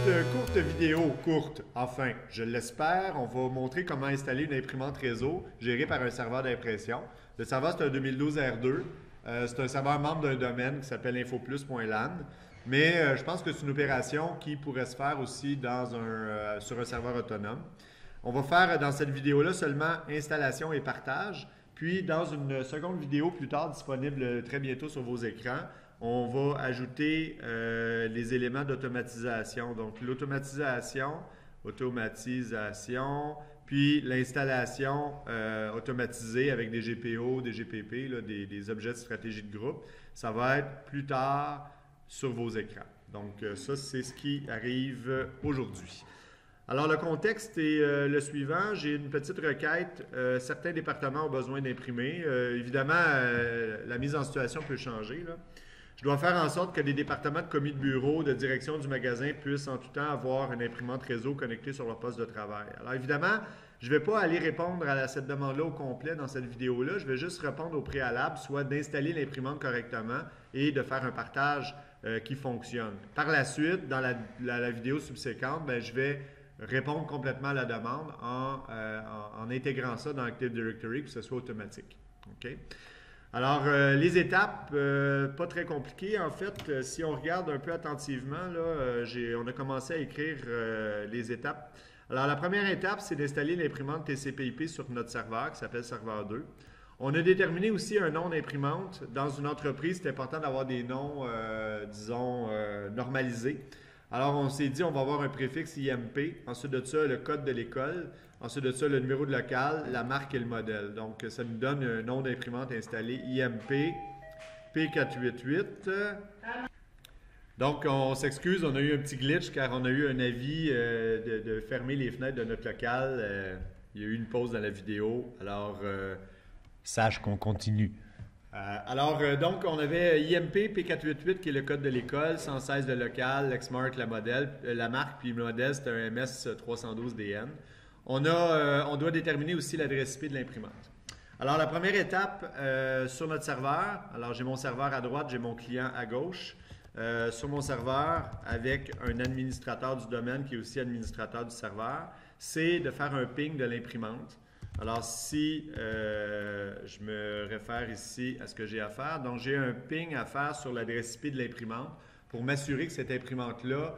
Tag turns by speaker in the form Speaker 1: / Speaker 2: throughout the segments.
Speaker 1: courte vidéo, enfin, je l'espère, on va montrer comment installer une imprimante réseau gérée par un serveur d'impression. Le serveur, c'est un 2012 R2. C'est un serveur membre d'un domaine qui s'appelle infoplus.lan. Mais je pense que c'est une opération qui pourrait se faire aussi sur un serveur autonome. On va faire dans cette vidéo-là seulement installation et partage. Puis dans une seconde vidéo plus tard, disponible très bientôt sur vos écrans, on va ajouter les éléments d'automatisation. Donc l'automatisation, puis l'installation automatisée avec des GPO, des GPP, là, des objets de stratégie de groupe. Ça va être plus tard sur vos écrans. Donc ça, c'est ce qui arrive aujourd'hui. Alors, le contexte est le suivant. J'ai une petite requête. Certains départements ont besoin d'imprimer. Évidemment, la mise en situation peut changer, là. Je dois faire en sorte que les départements de commis de bureau, de direction du magasin puissent en tout temps avoir une imprimante réseau connectée sur leur poste de travail. Alors, évidemment, je ne vais pas aller répondre à cette demande-là au complet dans cette vidéo-là. Je vais juste répondre au préalable, soit d'installer l'imprimante correctement et de faire un partage qui fonctionne. Par la suite, dans la vidéo subséquente, je vais répondre complètement à la demande en intégrant ça dans Active Directory pour que ce soit automatique. OK? Alors, les étapes, pas très compliquées. En fait, si on regarde un peu attentivement, là, on a commencé à écrire les étapes. Alors, la première étape, c'est d'installer l'imprimante TCP/IP sur notre serveur qui s'appelle Serveur 2. On a déterminé aussi un nom d'imprimante. Dans une entreprise, c'est important d'avoir des noms, disons, normalisés. Alors, on s'est dit, on va avoir un préfixe IMP. Ensuite de ça, le code de l'école. Ensuite de ça, le numéro de local, la marque et le modèle. Donc, ça nous donne un nom d'imprimante installé IMP P488. Donc, on s'excuse, on a eu un petit glitch car on a eu un avis de fermer les fenêtres de notre local. Il y a eu une pause dans la vidéo. Alors, sache qu'on continue. Donc, on avait IMP P488 qui est le code de l'école, 116 de local, Lexmark, la marque, puis le modèle, c'est un MS312DN. On doit déterminer aussi l'adresse IP de l'imprimante. Alors, la première étape sur notre serveur, alors j'ai mon serveur à droite, j'ai mon client à gauche. Sur mon serveur, avec un administrateur du domaine qui est aussi administrateur du serveur, c'est de faire un ping de l'imprimante. Alors, si je me réfère ici à ce que j'ai à faire, donc j'ai un ping à faire sur l'adresse IP de l'imprimante pour m'assurer que cette imprimante-là,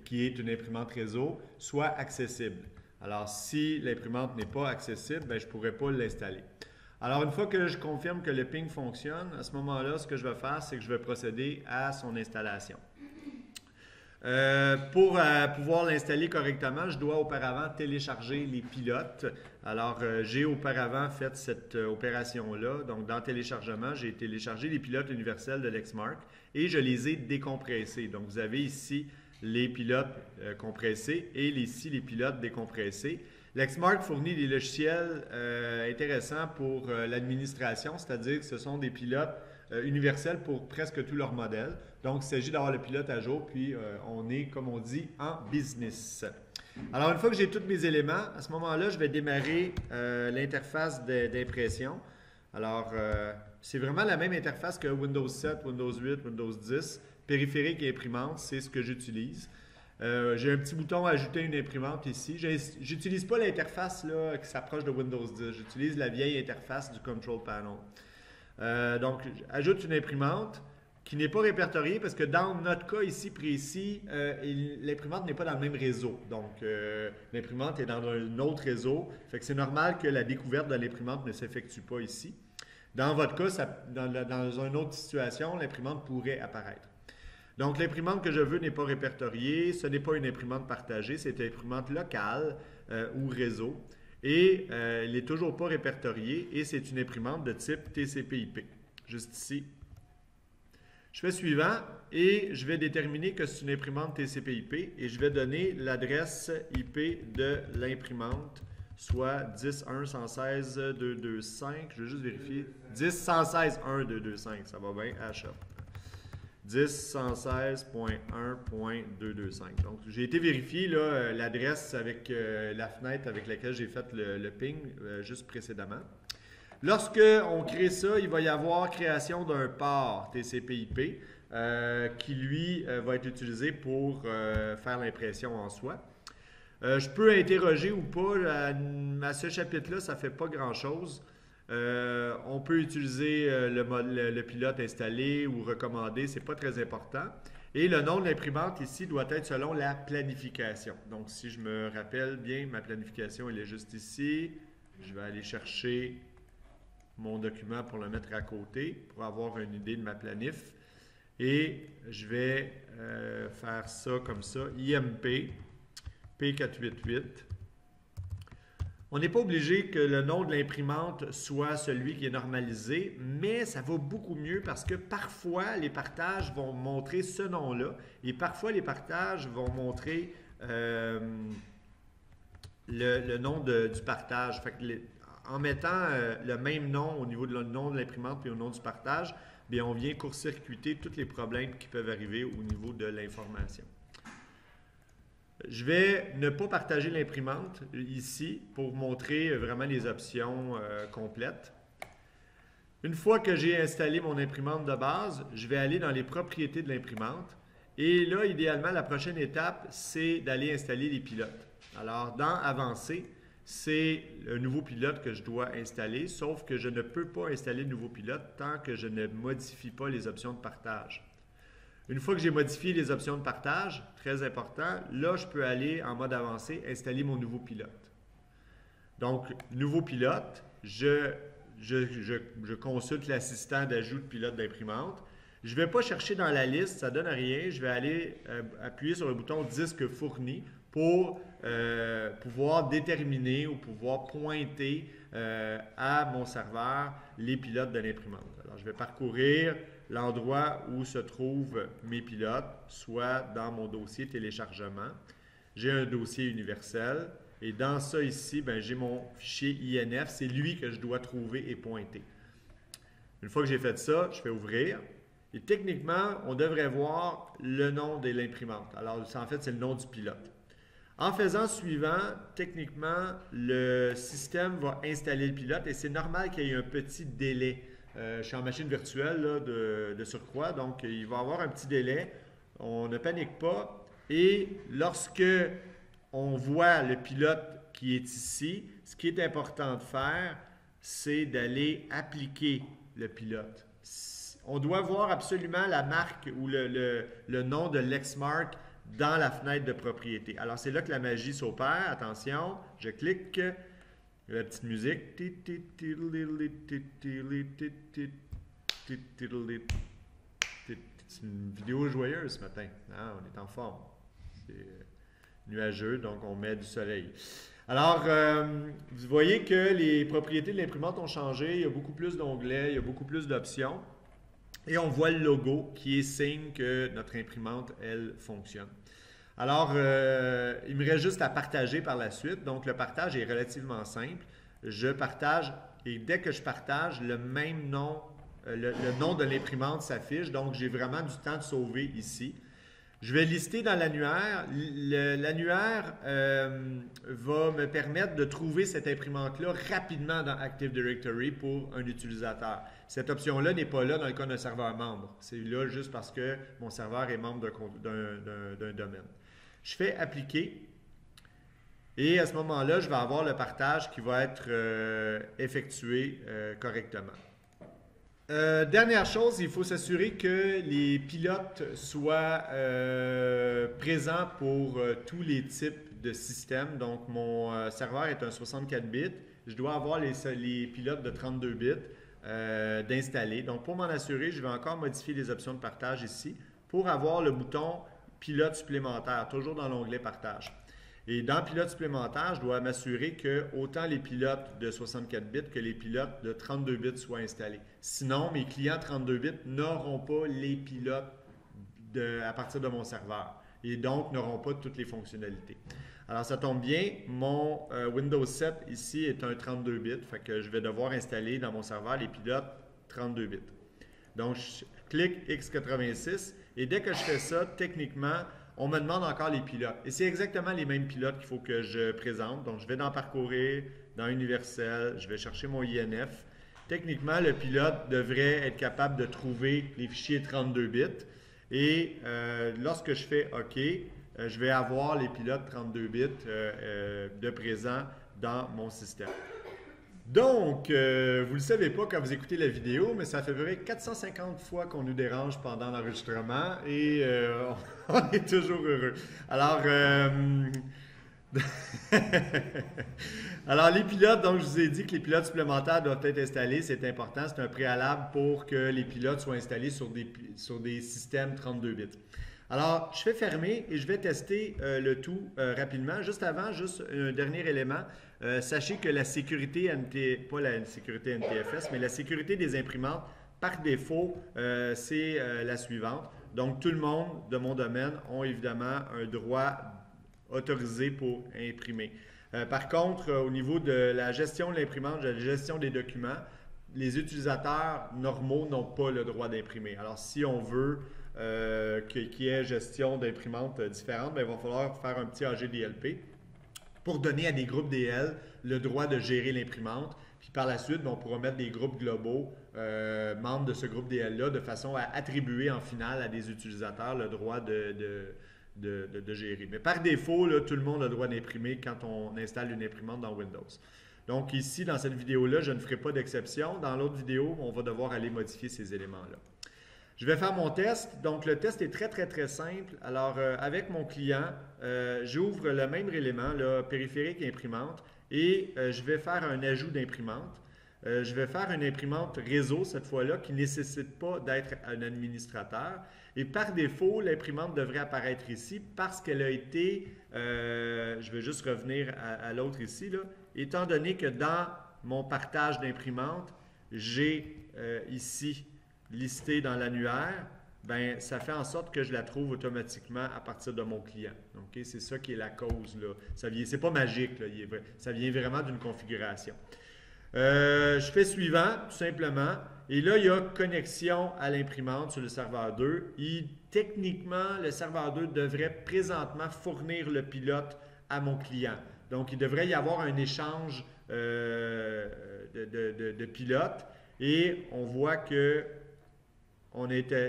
Speaker 1: qui est une imprimante réseau, soit accessible. Alors, si l'imprimante n'est pas accessible, je ne pourrai pas l'installer. Alors, une fois que je confirme que le ping fonctionne, à ce moment-là, ce que je vais faire, c'est que je vais procéder à son installation. Pour pouvoir l'installer correctement, je dois auparavant télécharger les pilotes. Alors, j'ai auparavant fait cette opération-là. Donc, dans téléchargement, j'ai téléchargé les pilotes universels de Lexmark et je les ai décompressés. Donc, vous avez ici les pilotes compressés et ici les pilotes décompressés. Lexmark fournit des logiciels intéressants pour l'administration, c'est-à-dire que ce sont des pilotes universels pour presque tous leurs modèles. Donc, il s'agit d'avoir le pilote à jour, puis on est, comme on dit, en business. Alors, une fois que j'ai tous mes éléments, à ce moment-là, je vais démarrer l'interface d'impression. Alors, c'est vraiment la même interface que Windows 7, Windows 8, Windows 10. Périphérique et imprimante, c'est ce que j'utilise. J'ai un petit bouton « Ajouter une imprimante » ici. J'utilise pas l'interface qui s'approche de Windows 10. J'utilise la vieille interface du Control Panel. Donc, j'ajoute une imprimante qui n'est pas répertoriée parce que dans notre cas ici précis, l'imprimante n'est pas dans le même réseau. Donc, l'imprimante est dans un autre réseau. Fait que c'est normal que la découverte de l'imprimante ne s'effectue pas ici. Dans votre cas, dans une autre situation, l'imprimante pourrait apparaître. Donc, l'imprimante que je veux n'est pas répertoriée. Ce n'est pas une imprimante partagée, c'est une imprimante locale ou réseau. Et elle n'est toujours pas répertoriée et c'est une imprimante de type TCP/IP. Juste ici. Je fais suivant et je vais déterminer que c'est une imprimante TCP/IP et je vais donner l'adresse IP de l'imprimante, soit 10.1.116.225. Je vais juste vérifier. 10.116.1.225, ça va bien, HA. 10.116.1.225. Donc, j'ai été vérifier l'adresse avec la fenêtre avec laquelle j'ai fait le ping juste précédemment. Lorsque on crée ça, il va y avoir création d'un port TCP/IP. qui lui va être utilisé pour faire l'impression en soi. Je peux interroger ou pas, à ce chapitre-là, ça ne fait pas grand-chose. On peut utiliser le pilote installé ou recommandé, ce n'est pas très important. Et le nom de l'imprimante ici doit être selon la planification. Donc, si je me rappelle bien, ma planification, elle est juste ici. Je vais aller chercher mon document pour le mettre à côté, pour avoir une idée de ma planif. Et je vais faire ça comme ça, IMP, P488. On n'est pas obligé que le nom de l'imprimante soit celui qui est normalisé, mais ça va beaucoup mieux parce que parfois, les partages vont montrer ce nom-là et parfois, les partages vont montrer le nom du partage. Fait que en mettant le même nom au niveau de le nom de l'imprimante et au nom du partage, bien, on vient court-circuiter tous les problèmes qui peuvent arriver au niveau de l'information. Je vais ne pas partager l'imprimante ici pour montrer vraiment les options complètes. Une fois que j'ai installé mon imprimante de base, je vais aller dans les propriétés de l'imprimante. Et là, idéalement, la prochaine étape, c'est d'aller installer les pilotes. Alors, dans Avancer, c'est un nouveau pilote que je dois installer, sauf que je ne peux pas installer de nouveau pilote tant que je ne modifie pas les options de partage. Une fois que j'ai modifié les options de partage, très important, là, je peux aller en mode avancé, installer mon nouveau pilote. Donc, nouveau pilote, je consulte l'assistant d'ajout de pilote d'imprimante. Je ne vais pas chercher dans la liste, ça ne donne rien. Je vais aller appuyer sur le bouton disque fourni pour pouvoir déterminer ou pouvoir pointer à mon serveur les pilotes de l'imprimante. Alors, je vais parcourir l'endroit où se trouvent mes pilotes, soit dans mon dossier téléchargement. J'ai un dossier universel et dans ça ici, j'ai mon fichier INF. C'est lui que je dois trouver et pointer. Une fois que j'ai fait ça, je fais ouvrir. Et techniquement, on devrait voir le nom de l'imprimante. Alors, en fait, c'est le nom du pilote. En faisant suivant, techniquement, le système va installer le pilote et c'est normal qu'il y ait un petit délai. Je suis en machine virtuelle là, de surcroît, donc il va y avoir un petit délai. On ne panique pas. Et lorsque on voit le pilote qui est ici, ce qui est important de faire, c'est d'aller appliquer le pilote. On doit voir absolument la marque ou le nom de Lexmark dans la fenêtre de propriété. Alors, c'est là que la magie s'opère. Attention, je clique. La petite musique. C'est une vidéo joyeuse ce matin. Ah, on est en forme. C'est nuageux, donc on met du soleil. Alors, vous voyez que les propriétés de l'imprimante ont changé. Il y a beaucoup plus d'onglets, il y a beaucoup plus d'options. Et on voit le logo qui est signe que notre imprimante, elle, fonctionne. Alors, il me reste juste à partager par la suite. Donc, le partage est relativement simple. Je partage et dès que je partage, le même nom, le nom de l'imprimante s'affiche. Donc, j'ai vraiment du temps de sauver ici. Je vais lister dans l'annuaire. L'annuaire va me permettre de trouver cette imprimante-là rapidement dans Active Directory pour un utilisateur. Cette option-là n'est pas là dans le cas d'un serveur membre. C'est là juste parce que mon serveur est membre d'un domaine. Je fais appliquer et à ce moment-là, je vais avoir le partage qui va être effectué correctement. Dernière chose, il faut s'assurer que les pilotes soient présents pour tous les types de systèmes. Donc, mon serveur est un 64 bits. Je dois avoir les pilotes de 32 bits d'installer. Donc, pour m'en assurer, je vais encore modifier les options de partage ici pour avoir le bouton pilote supplémentaire, toujours dans l'onglet partage. Et dans pilote supplémentaire, je dois m'assurer que autant les pilotes de 64 bits que les pilotes de 32 bits soient installés. Sinon, mes clients 32 bits n'auront pas les pilotes à partir de mon serveur et donc n'auront pas toutes les fonctionnalités. Alors, ça tombe bien, mon Windows 7 ici est un 32 bits, fait que je vais devoir installer dans mon serveur les pilotes 32 bits. Donc, je clique X86 et dès que je fais ça, techniquement, on me demande encore les pilotes. Et c'est exactement les mêmes pilotes qu'il faut que je présente. Donc, je vais dans Parcourir, dans Universel, je vais chercher mon INF. Techniquement, le pilote devrait être capable de trouver les fichiers 32 bits. Et lorsque je fais OK, je vais avoir les pilotes 32 bits de présent dans mon système. Donc, vous ne le savez pas quand vous écoutez la vidéo, mais ça fait à peu près 450 fois qu'on nous dérange pendant l'enregistrement et on est toujours heureux. Alors, alors, les pilotes, donc je vous ai dit que les pilotes supplémentaires doivent être installés, c'est important, c'est un préalable pour que les pilotes soient installés sur des systèmes 32 bits. Alors, je fais fermer et je vais tester le tout rapidement. Juste avant, juste un dernier élément. Sachez que la sécurité pas la sécurité NTFS, mais la sécurité des imprimantes, par défaut, c'est la suivante. Donc, tout le monde de mon domaine ont évidemment un droit autorisé pour imprimer. Par contre, au niveau de la gestion de l'imprimante, de la gestion des documents, les utilisateurs normaux n'ont pas le droit d'imprimer. Alors, si on veut qu'il y ait gestion d'imprimantes différentes, bien, il va falloir faire un petit AGDLP pour donner à des groupes DL le droit de gérer l'imprimante. Puis par la suite, on pourra mettre des groupes globaux, membres de ce groupe DL-là, de façon à attribuer en finale à des utilisateurs le droit de gérer. Mais par défaut, là, tout le monde a le droit d'imprimer quand on installe une imprimante dans Windows. Donc ici, dans cette vidéo-là, je ne ferai pas d'exception. Dans l'autre vidéo, on va devoir aller modifier ces éléments-là. Je vais faire mon test. Donc, le test est très simple. Alors, avec mon client, j'ouvre le même élément, là, périphérique et imprimante, et je vais faire un ajout d'imprimante. Je vais faire une imprimante réseau cette fois-là qui ne nécessite pas d'être un administrateur. Et par défaut, l'imprimante devrait apparaître ici parce qu'elle a été, je vais juste revenir à l'autre ici, là, étant donné que dans mon partage d'imprimante, j'ai ici listé dans l'annuaire, ben, ça fait en sorte que je la trouve automatiquement à partir de mon client. Okay? C'est ça qui est la cause. Ce n'est pas magique. Là. Ça vient vraiment d'une configuration. Je fais suivant, tout simplement. Et là, il y a connexion à l'imprimante sur le serveur 2. Techniquement, le serveur 2 devrait présentement fournir le pilote à mon client. Donc, il devrait y avoir un échange de pilotes. Et on voit que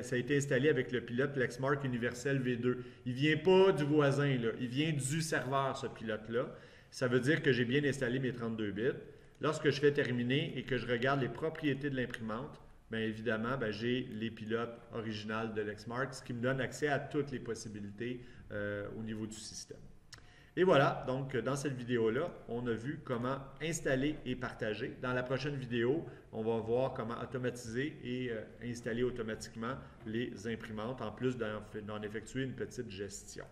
Speaker 1: ça a été installé avec le pilote Lexmark Universel V2. Il ne vient pas du voisin, là. Il vient du serveur, ce pilote-là. Ça veut dire que j'ai bien installé mes 32 bits. Lorsque je fais terminer et que je regarde les propriétés de l'imprimante, bien évidemment, j'ai les pilotes originales de Lexmark, ce qui me donne accès à toutes les possibilités au niveau du système. Et voilà, donc dans cette vidéo-là, on a vu comment installer et partager. Dans la prochaine vidéo, on va voir comment automatiser et installer automatiquement les imprimantes, en plus d'en effectuer une petite gestion.